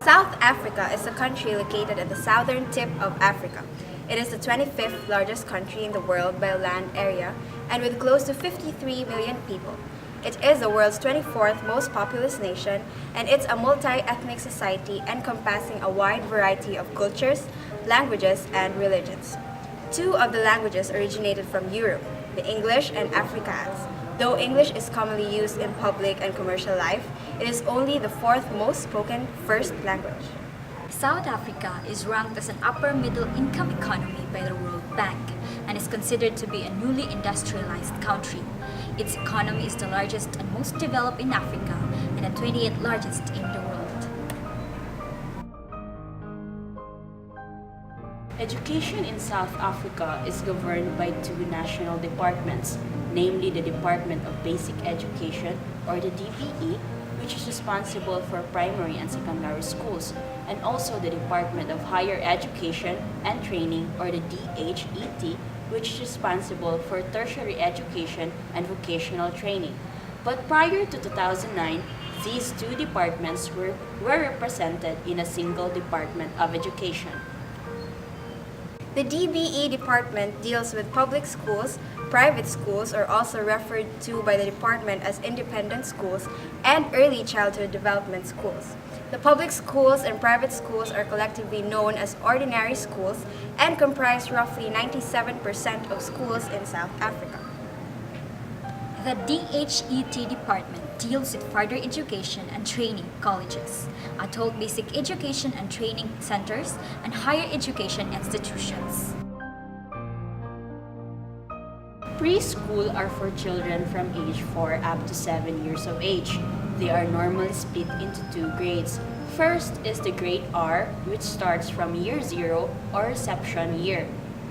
South Africa is a country located at the southern tip of Africa. It is the 25th largest country in the world by land area and with close to 53 million people. It is the world's 24th most populous nation, and it's a multi-ethnic society encompassing a wide variety of cultures, languages, and religions. Two of the languages originated from Europe, the English and Afrikaans. Though English is commonly used in public and commercial life, it is only the fourth most spoken first language. South Africa is ranked as an upper middle income economy by the World Bank and is considered to be a newly industrialized country. Its economy is the largest and most developed in Africa and the 28th largest in the world. Education in South Africa is governed by two national departments, namely the Department of Basic Education, or the DBE, which is responsible for primary and secondary schools, and also the Department of Higher Education and Training, or the DHET, which is responsible for tertiary education and vocational training. But prior to 2009, these two departments were represented in a single Department of Education. The DBE department deals with public schools, private schools are also referred to by the department as independent schools, and early childhood development schools. The public schools and private schools are collectively known as ordinary schools and comprise roughly 97% of schools in South Africa. The DHET department deals with further education and training colleges, adult basic education and training centers, and higher education institutions. Preschool are for children from age 4 up to 7 years of age. They are normally split into two grades. First is the grade R, which starts from year 0 or reception year,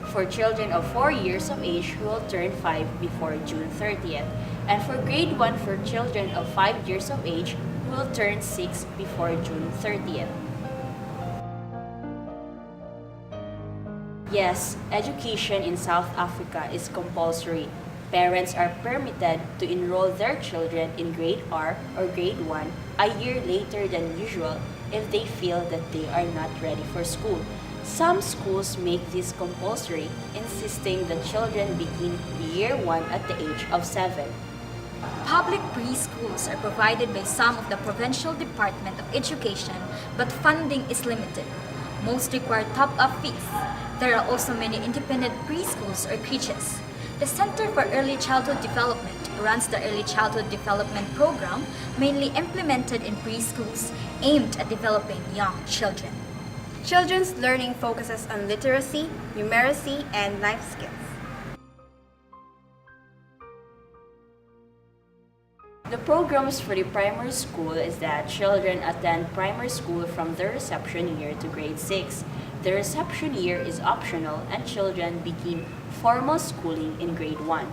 for children of 4 years of age who will turn 5 before June 30th, and for grade 1 for children of 5 years of age who will turn 6 before June 30th. Yes, education in South Africa is compulsory. Parents are permitted to enroll their children in grade R or grade 1 a year later than usual if they feel that they are not ready for school. Some schools make this compulsory, insisting that children begin year 1 at the age of 7. Public preschools are provided by some of the Provincial Department of Education, but funding is limited. Most require top-up fees. There are also many independent preschools or creches. The Center for Early Childhood Development runs the Early Childhood Development Program, mainly implemented in preschools aimed at developing young children. Children's learning focuses on literacy, numeracy, and life skills. The programs for the primary school is that children attend primary school from their reception year to grade 6. The reception year is optional and children begin formal schooling in grade 1.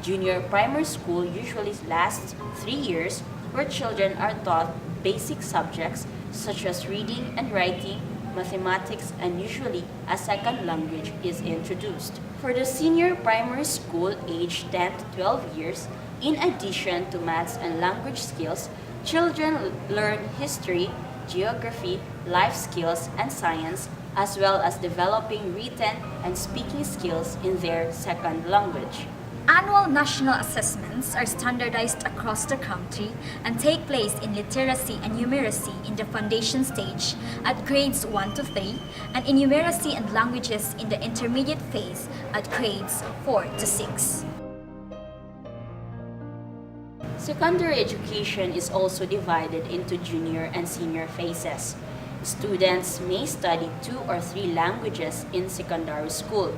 Junior primary school usually lasts 3 years, where children are taught basic subjects such as reading and writing, mathematics, and usually a second language is introduced. For the senior primary school aged 10 to 12 years, in addition to maths and language skills, children learn history, geography, life skills, and science, as well as developing written and speaking skills in their second language. Annual national assessments are standardized across the country and take place in literacy and numeracy in the foundation stage at grades 1 to 3 and in numeracy and languages in the intermediate phase at grades 4 to 6. Secondary education is also divided into junior and senior phases. Students may study 2 or 3 languages in secondary school.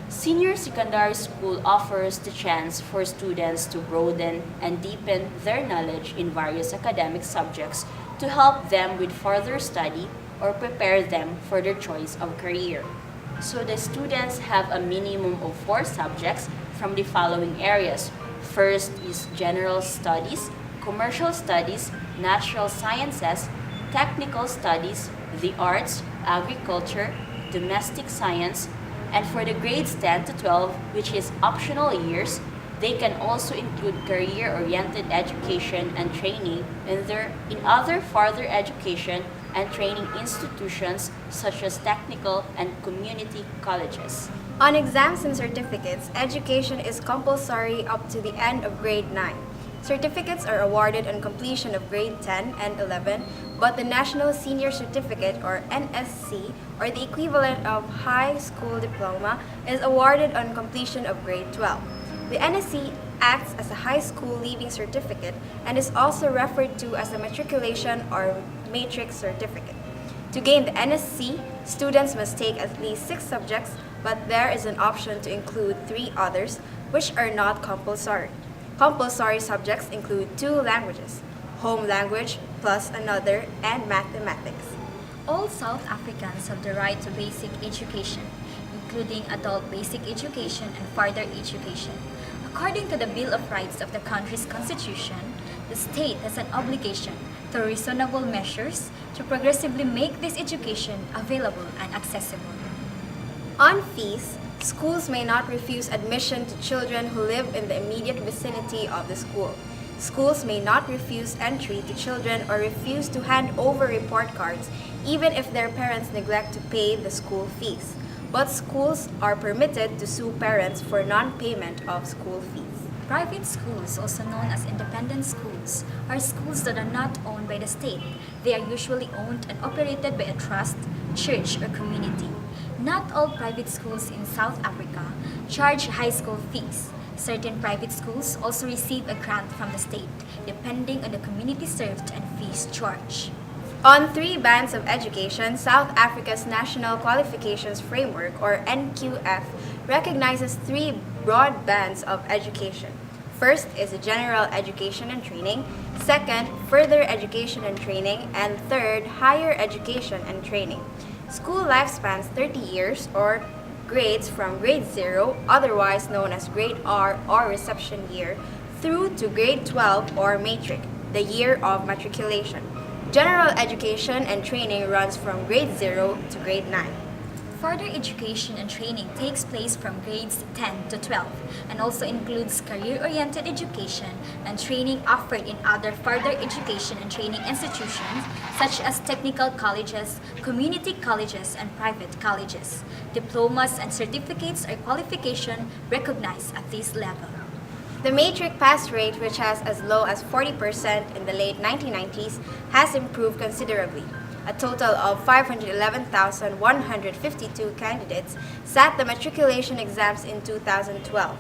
Senior secondary school offers the chance for students to broaden and deepen their knowledge in various academic subjects to help them with further study or prepare them for their choice of career. So the students have a minimum of 4 subjects from the following areas. First is general studies, commercial studies, natural sciences, technical studies, the arts, agriculture, domestic science, and for the grades 10 to 12, which is optional years, they can also include career-oriented education and training in other further education and training institutions such as technical and community colleges. On exams and certificates, education is compulsory up to the end of grade 9. Certificates are awarded on completion of grade 10 and 11, but the National Senior Certificate or NSC, or the equivalent of high school diploma, is awarded on completion of grade 12. The NSC acts as a high school leaving certificate and is also referred to as a matriculation or matrix certificate. To gain the NSC, students must take at least 6 subjects, but there is an option to include 3 others, which are not compulsory. Compulsory subjects include 2 languages, home language plus another, and mathematics. All South Africans have the right to basic education, including adult basic education and further education. According to the Bill of Rights of the country's constitution, the state has an obligation, through reasonable measures, to progressively make this education available and accessible. On fees, schools may not refuse admission to children who live in the immediate vicinity of the school. Schools may not refuse entry to children or refuse to hand over report cards even if their parents neglect to pay the school fees. But schools are permitted to sue parents for non-payment of school fees. Private schools, also known as independent schools, are schools that are not owned by the state. They are usually owned and operated by a trust, church, or community. Not all private schools in South Africa charge high school fees. Certain private schools also receive a grant from the state, depending on the community served and fees charged. On 3 bands of education, South Africa's National Qualifications Framework, or NQF, recognizes 3 broad bands of education. First is general education and training, second, further education and training, and third, higher education and training. School life spans 30 years or grades from grade 0, otherwise known as grade R or reception year, through to grade 12 or matric, the year of matriculation. General education and training runs from grade 0 to grade 9. Further education and training takes place from grades 10 to 12 and also includes career-oriented education and training offered in other further education and training institutions such as technical colleges, community colleges, and private colleges. Diplomas and certificates are qualification recognized at this level. The matric pass rate, which was as low as 40% in the late 1990s, has improved considerably. A total of 511,152 candidates sat the matriculation exams in 2012,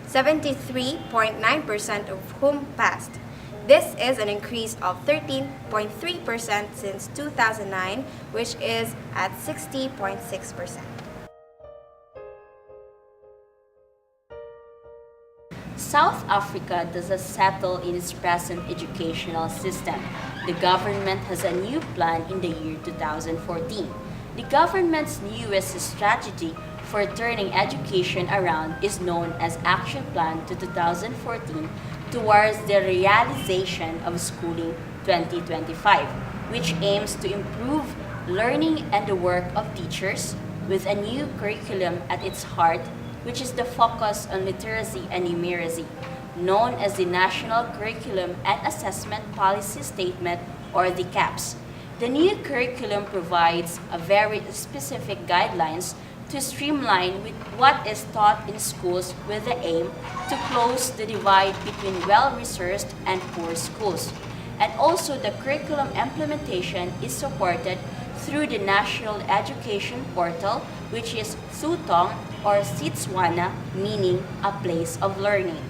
73.9% of whom passed. This is an increase of 13.3% since 2009, which is at 60.6%. South Africa does not settle in its present educational system. The government has a new plan in the year 2014. The government's newest strategy for turning education around is known as Action Plan to 2014 towards the realization of Schooling 2025, which aims to improve learning and the work of teachers with a new curriculum at its heart, which is the focus on literacy and numeracy, known as the National Curriculum and Assessment Policy Statement, or the CAPS. The new curriculum provides a very specific guidelines to streamline with what is taught in schools with the aim to close the divide between well-resourced and poor schools. And also the curriculum implementation is supported through the National Education Portal, which is Sutong or Sitswana, meaning a place of learning.